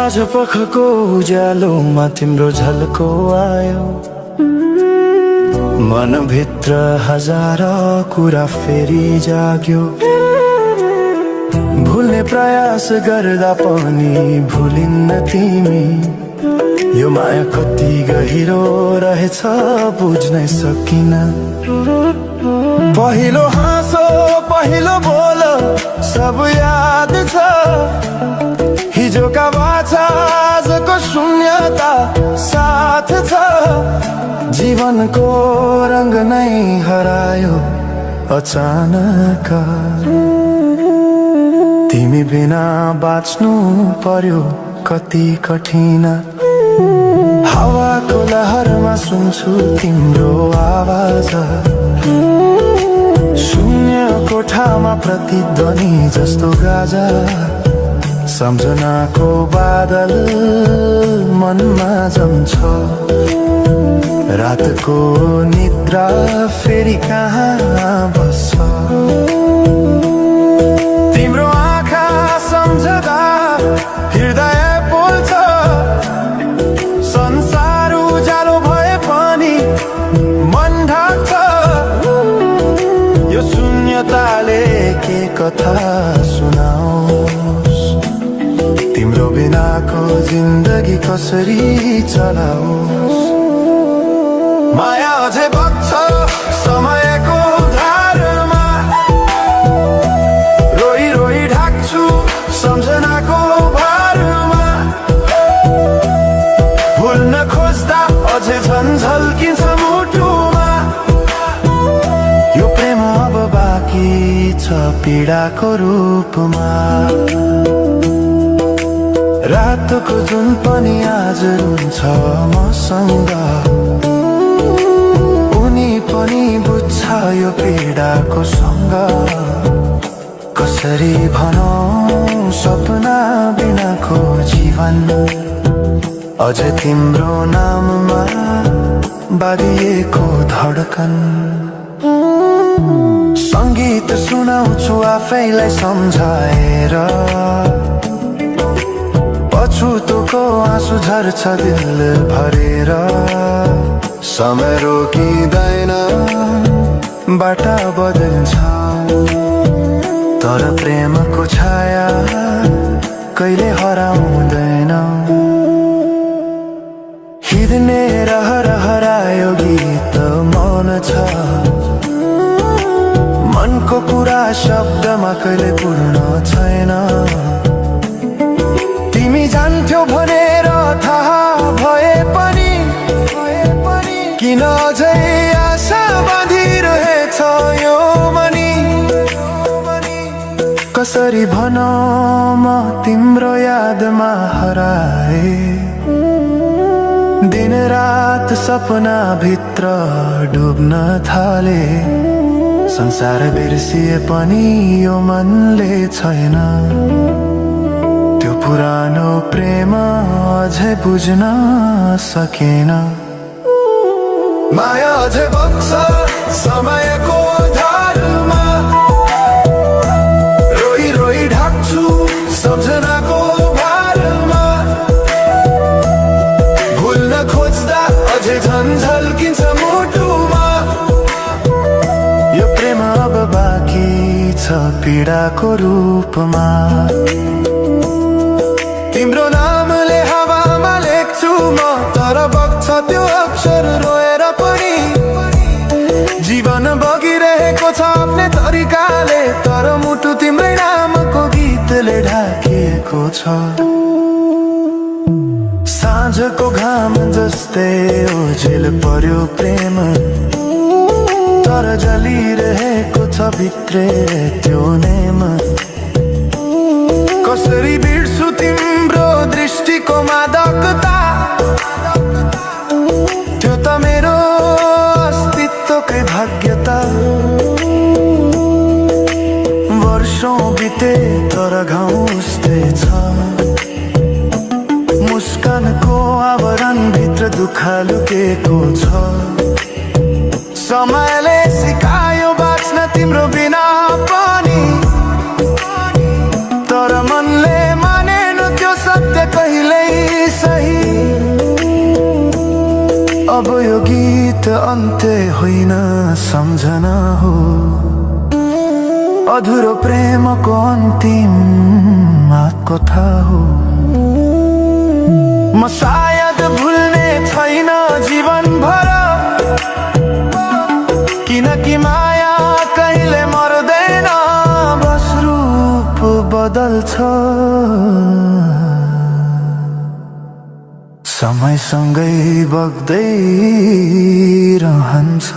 साँझ पखको उज्यालोमा तिम्रो झल्को आयो, मनभित्र हजार कुरा फेरि जाग्यो। भुल्ने प्रयास गर्दा पनि भुलिन्न तिमी, यो माया कति गहिरो रहेछ बुझ्नै सकिन। पहिलो हाँसो पहिलो बोल सब याद छ, हिजोका बाछा आजको शून्यता साथ छ। जीवनको रंग नै हरायो अचानक, तिमी बिना बाँच्नु पर्यो कति कठिन। हावाको लहरमा सुन्छु तिम्रो आवाज, शून्य कोठामा प्रतिध्वनि जस्तो गाजा। सम्झनाको बादल मनमा जम्छ, रातको निद्रा फेरि कहाँ बस्छ। तिम्रो आँखा सम्झदा हृदय पोल्छ, संसार उज्यालो भए पनि मन ढाक्छ। यो शून्यताले के कथा सुनाओस्, तिम्रो बिनाको जिन्दगी कसरी चलाओस्। माया अझै बग्छ समयको धारमा, रोई रोई ढाक्छु सम्झनाको भारमा। भुल्न खोज्दा अझै झन् झल्किन्छ मुटुमा, यो प्रेम अब बाँकी छ पीडाको रूपमा। रातको जुन पनि आज रुन्छ मसँग, उनी पनि बुझ्छ यो पीडाको सँग। कसरी भनौं सपना बिनाको जीवन, अझ तिम्रो नाममा बाँधिएको धडकन। संगीत सुनाउँछु आफैलाई सम्झाएर, पछुतोको आँसु झर्छ दिल भरेर। समय रोकिँदैन बाटा बदल्छ, तर प्रेमको छाया कहिले हराउँदैन। हिँड्ने रहर हरायो गीत मौन छ, मनको कुरा शब्दमा कहिले पूर्ण छैन। तिमी जान्थ्यौ भनेर थाहा भए पनि किन अझै आशा बाँधिरहेछ यो मनी। कसरी भनौं म तिम्रो यादमा हराए, दिन रात सपना भित्र डुब्न थाले। संसार बिर्सिए पनि यो मनले छैन, त्यो पुरानो प्रेम अझै बुझ्न सकेन। माया अझै बग्छ समयको धारमा, रोई रोई ढाक्छु सम्झनाको भारमा। भुल्न खोज्दा अझै झन् झल्किन्छ मुटुमा, यो प्रेम अब बाँकी छ पीडाको रूपमा। तिम्रो नामले हावामा लेख्छु म, तर बग्छ त्यो अक्षर रोएर पनि। जीवन बगिरहेको छ आफ्नै तरिकाले, तर मुटु तिम्रै नामको गीतले ढाकिएको छ। साँझको घाम जस्तै ओझेल पर्यो प्रेम, तर जलिरहेको छ भित्रै त्यो नेम। कसरी बिर्सु तिम्रो दृष्टिको मादकता, त्यो त मेरो अस्तित्वकै भाग्यता। वर्षौं बिते तर घाउ उस्तै छ, मुस्कानको आवरण भित्र दुःख लुकेको छ। समयले सिकायो बाँच्न तिम्रो बिना पनि, तर मनले मानेन त्यो सत्य कहिले सही अब यो गीत अन्त्य होइन सम्झना हो अधुरो प्रेमको अन्तिम कथा हो म सायद भुल्ने छैन जीवन भर किनकि माया कहिले मर्दैन बस रूप बदल्छ समयसँगै बग्दै रहन्छ